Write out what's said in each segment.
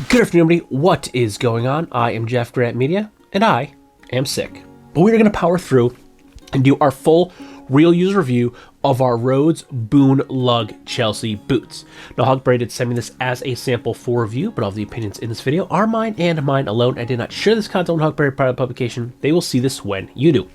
Good afternoon, everybody. What is going on? I am jeffgrantMEDIA, and I am sick. But we're going to power through and do our full real user review of our Rhodes Boone Lug Chelsea boots. Now, huckberry did send me this as a sample for review, but all of the opinions in this video are mine and mine alone. I did not share this content on huckberry prior to publication. They will see this when you do.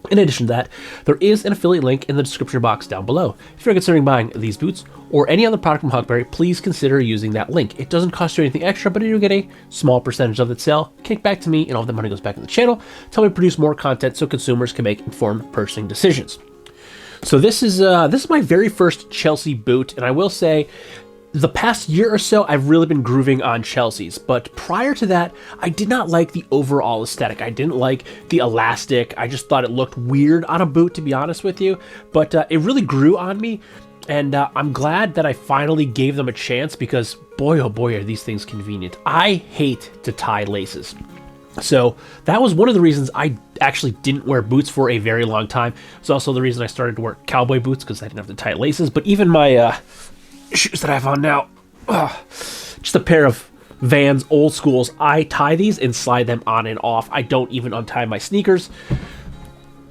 In addition to that, there is an affiliate link in the description box down below. If you're considering buying these boots or any other product from huckberry, please consider using that link. It doesn't cost you anything extra, but you get a small percentage of the sale kicked back to me, and all of that money goes back in the channel to help me produce more content so consumers can make informed purchasing decisions. So this is my very first Chelsea boot, and I will say, the past year or so, I've really been grooving on Chelsea's, but prior to that, I did not like the overall aesthetic. I didn't like the elastic. I just thought it looked weird on a boot, to be honest with you, but it really grew on me, and I'm glad that I finally gave them a chance because, boy, oh boy, are these things convenient. I hate to tie laces. So that was one of the reasons I actually didn't wear boots for a very long time. It's also the reason I started to wear cowboy boots because I didn't have to tie laces, but even my shoes that I have on now, just a pair of Vans old schools. I tie these and slide them on and off. I don't even untie my sneakers.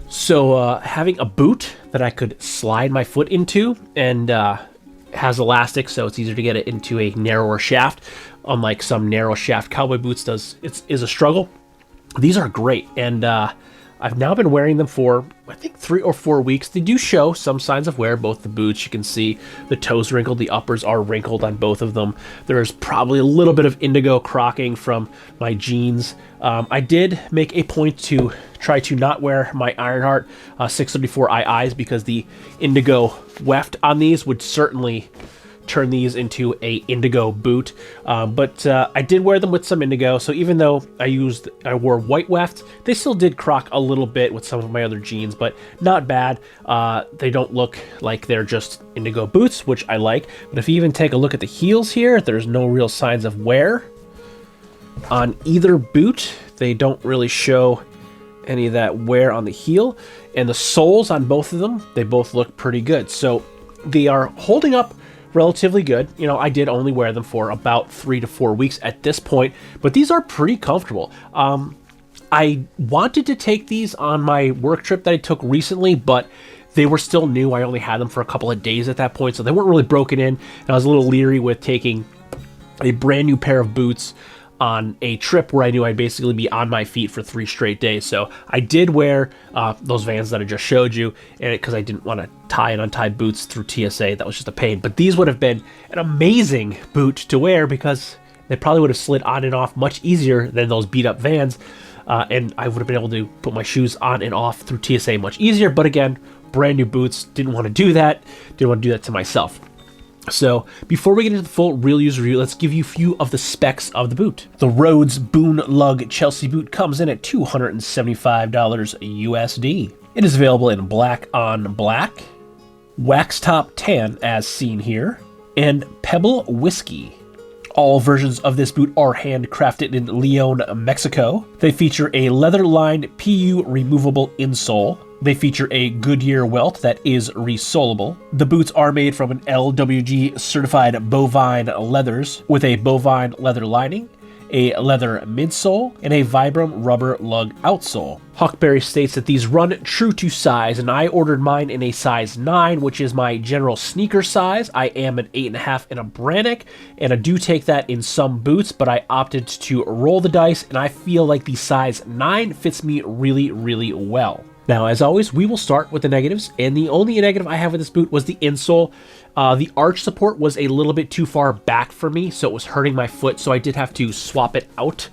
So having a boot that I could slide my foot into and has elastic, so it's easier to get it into a narrower shaft, unlike some narrow shaft cowboy boots is a struggle. These are great, and I've now been wearing them for, I think, 3 or 4 weeks. They do show some signs of wear, both the boots. You can see the toes wrinkled, the uppers are wrinkled on both of them. There's probably a little bit of indigo crocking from my jeans. I did make a point to try to not wear my Ironheart 634 IIs because the indigo weft on these would certainly turn these into a indigo boot, but I did wear them with some indigo, so even though I wore white weft, they still did crock a little bit with some of my other jeans, but not bad. They don't look like they're just indigo boots, which I like, but if you even take a look at the heels here, there's no real signs of wear on either boot. They don't really show any of that wear on the heel, and the soles on both of them, they both look pretty good, so they are holding up relatively good. You know, I did only wear them for about 3 to 4 weeks at this point, but these are pretty comfortable. I wanted to take these on my work trip that I took recently, but they were still new. I only had them for a couple of days at that point, so they weren't really broken in, and I was a little leery with taking a brand new pair of boots on a trip where I knew I'd basically be on my feet for 3 straight days. So I did wear those Vans that I just showed you, and because I didn't want to tie and untie boots through TSA. That was just a pain. But these would have been an amazing boot to wear because they probably would have slid on and off much easier than those beat up Vans, and I would have been able to put my shoes on and off through TSA much easier. But again, brand new boots, didn't want to do that. Didn't want to do that to myself. So before we get into the full real user review, let's give you a few of the specs of the boot. The Rhodes Boone Lug Chelsea boot comes in at $275 USD. It is available in black on black, wax top tan as seen here, and pebble whiskey. All versions of this boot are handcrafted in Leon, Mexico. They feature a leather-lined PU removable insole. They feature a Goodyear welt that is resolable. The boots are made from an LWG certified bovine leathers with a bovine leather lining, a leather midsole, and a Vibram rubber lug outsole. huckberry states that these run true to size, and I ordered mine in a size 9, which is my general sneaker size. I am an 8.5 in a Brannock, and I do take that in some boots, but I opted to roll the dice, and I feel like the size 9 fits me really, really well. Now, as always, we will start with the negatives, and the only negative I have with this boot was the insole. The arch support was a little bit too far back for me, so it was hurting my foot, so I did have to swap it out.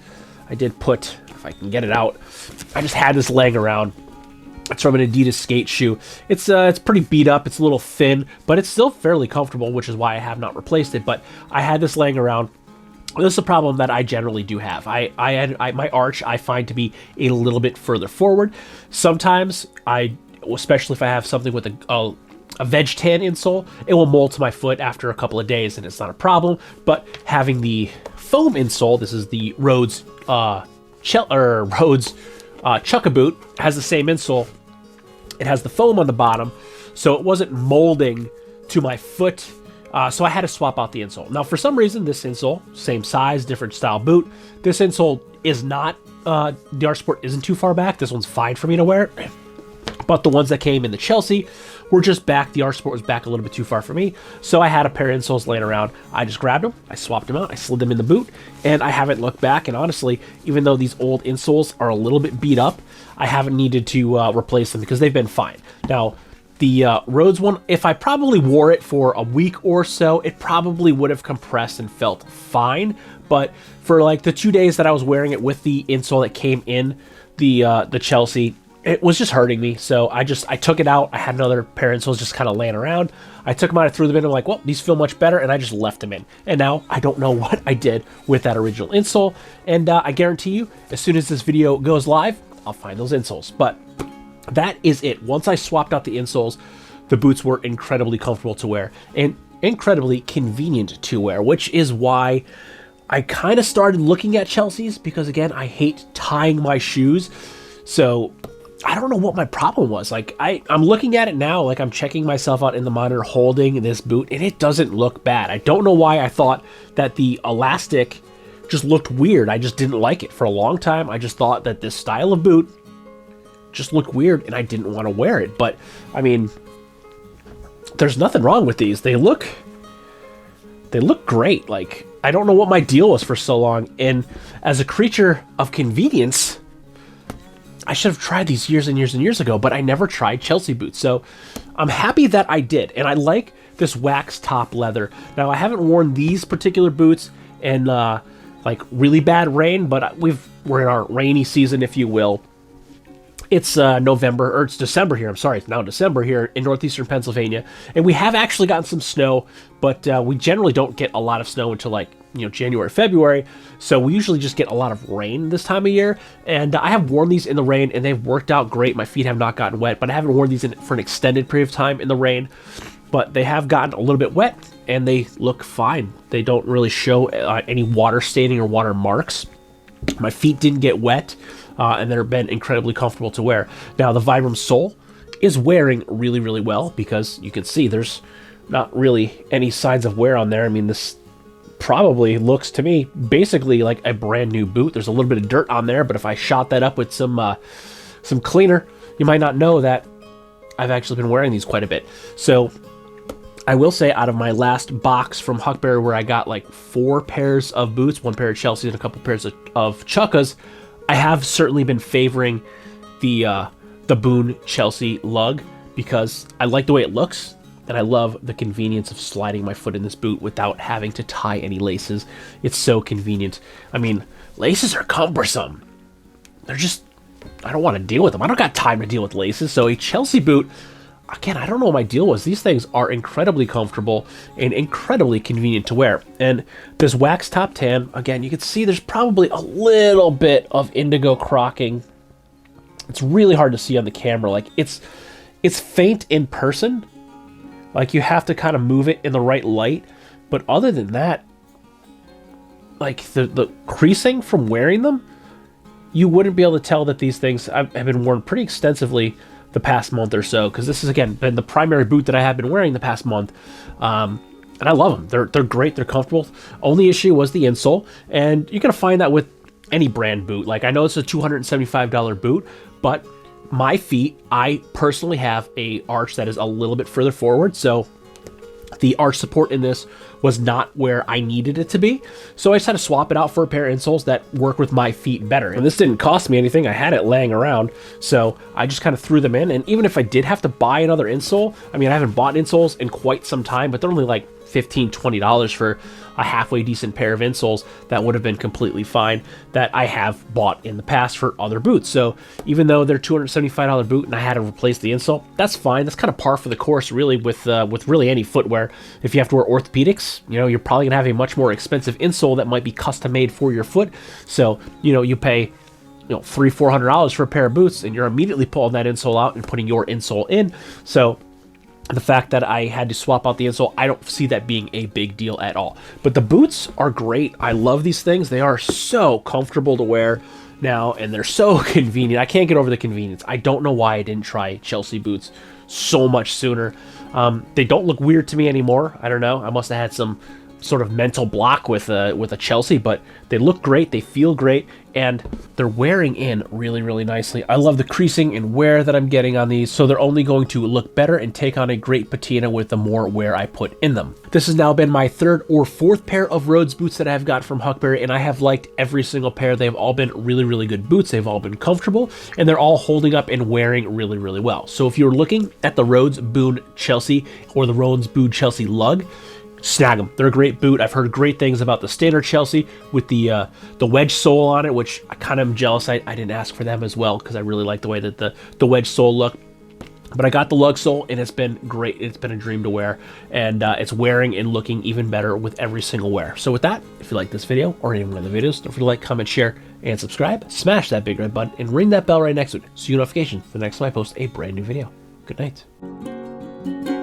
I did put, if I can get it out, I just had this laying around. It's from an Adidas skate shoe. It's pretty beat up, it's a little thin, but it's still fairly comfortable, which is why I have not replaced it, but I had this laying around. This is a problem that I generally do have. My arch I find to be a little bit further forward. Sometimes especially if I have something with a veg tan insole, it will mold to my foot after a couple of days, and it's not a problem. But having the foam insole, this is the Rhodes Chuck-a-Boot, has the same insole. It has the foam on the bottom, so it wasn't molding to my foot So I had to swap out the insole. Now, for some reason, this insole, same size, different style boot, this insole is not, the Arch Sport isn't too far back. This one's fine for me to wear. But the ones that came in the Chelsea were just back. The Arch Sport was back a little bit too far for me. So I had a pair of insoles laying around. I just grabbed them. I swapped them out. I slid them in the boot. And I haven't looked back. And honestly, even though these old insoles are a little bit beat up, I haven't needed to replace them because they've been fine. Now, the Rhodes one, if I probably wore it for a week or so, it probably would have compressed and felt fine. But for like the 2 days that I was wearing it with the insole that came in the Chelsea, it was just hurting me. So I took it out. I had another pair of insoles just kind of laying around. I took them out, I threw them in. I'm like, well, these feel much better. And I just left them in. And now I don't know what I did with that original insole. And I guarantee you, as soon as this video goes live, I'll find those insoles. But that is it. Once I swapped out the insoles, the boots were incredibly comfortable to wear and incredibly convenient to wear, which is why I kind of started looking at Chelsea's, because again, I hate tying my shoes. So I don't know what my problem was. Like I'm looking at it now, like I'm checking myself out in the monitor holding this boot, and it doesn't look bad. I don't know why I thought that the elastic just looked weird. I just didn't like it for a long time. I just thought that this style of boot just looked weird and I didn't want to wear it. But I mean, there's nothing wrong with these. They look great. Like, I don't know what my deal was for so long. And as a creature of convenience, I should have tried these years and years and years ago, but I never tried Chelsea boots. So I'm happy that I did. And I like this wax top leather. Now, I haven't worn these particular boots in like really bad rain, but we're in our rainy season, if you will. It's it's December here. I'm sorry, it's now December here in northeastern Pennsylvania, and we have actually gotten some snow, but we generally don't get a lot of snow until like January, February. So we usually just get a lot of rain this time of year. And I have worn these in the rain, and they've worked out great. My feet have not gotten wet, but I haven't worn these for an extended period of time in the rain. But they have gotten a little bit wet, and they look fine. They don't really show any water staining or water marks. My feet didn't get wet. And they've been incredibly comfortable to wear. Now, the Vibram sole is wearing really, really well, because you can see there's not really any signs of wear on there. I mean, this probably looks to me basically like a brand new boot. There's a little bit of dirt on there, but if I shot that up with some cleaner, you might not know that I've actually been wearing these quite a bit. So I will say, out of my last box from Huckberry, where I got like 4 pairs of boots, 1 pair of Chelsea and a couple pairs of Chukkas, I have certainly been favoring the Boone Chelsea Lug, because I like the way it looks, and I love the convenience of sliding my foot in this boot without having to tie any laces. It's so convenient. I mean, laces are cumbersome. They're just, I don't want to deal with them. I don't got time to deal with laces. So a Chelsea boot, again, I don't know what my deal was. These things are incredibly comfortable and incredibly convenient to wear. And this wax top tan, again, you can see there's probably a little bit of indigo crocking. It's really hard to see on the camera. Like, it's faint in person. Like, you have to kind of move it in the right light. But other than that, like, the creasing from wearing them, you wouldn't be able to tell that these things have been worn pretty extensively the past month or so, because this has again been the primary boot that I have been wearing the past month, and I love them. They're great. They're comfortable. Only issue was the insole, and you're gonna find that with any brand boot. Like, I know it's a $275 boot, but my feet, I personally have a arch that is a little bit further forward, so the arch support in this was not where I needed it to be. So I just had to swap it out for a pair of insoles that work with my feet better. And this didn't cost me anything. I had it laying around. So I just kind of threw them in. And even if I did have to buy another insole, I mean, I haven't bought insoles in quite some time, but they're only like $15, $20 for a halfway decent pair of insoles that would have been completely fine, that I have bought in the past for other boots. So even though they're $275 boot and I had to replace the insole, that's fine. That's kind of par for the course, really, with really any footwear. If you have to wear orthopedics, you're probably gonna have a much more expensive insole that might be custom made for your foot. So you pay $300-$400 for a pair of boots, and you're immediately pulling that insole out and putting your insole in. So the fact that I had to swap out the insole, I don't see that being a big deal at all. But the boots are great. I love these things. They are so comfortable to wear now, and they're so convenient. I can't get over the convenience. I don't know why I didn't try Chelsea boots so much sooner. They don't look weird to me anymore. I don't know. I must have had some sort of mental block with a Chelsea, but they look great, they feel great, and they're wearing in really, really nicely. I love the creasing and wear that I'm getting on these, so they're only going to look better and take on a great patina with the more wear I put in them. This has now been my third or fourth pair of Rhodes boots that I've got from Huckberry, and I have liked every single pair. They've all been really, really good boots. They've all been comfortable, and they're all holding up and wearing really, really well. So if you're looking at the Rhodes Boone Chelsea or the Rhodes Boone Chelsea Lug, snag them. They're a great boot. I've heard great things about the standard Chelsea with the wedge sole on it, which I kind of am jealous I didn't ask for them as well, because I really like the way that the wedge sole look. But I got the lug sole, and it's been great. It's been a dream to wear, and it's wearing and looking even better with every single wear. So with that, if you like this video or any one of the videos, don't forget to like, comment, share, and subscribe. Smash that big red button and ring that bell right next to it so you get notifications the next time I post a brand new video. Good night.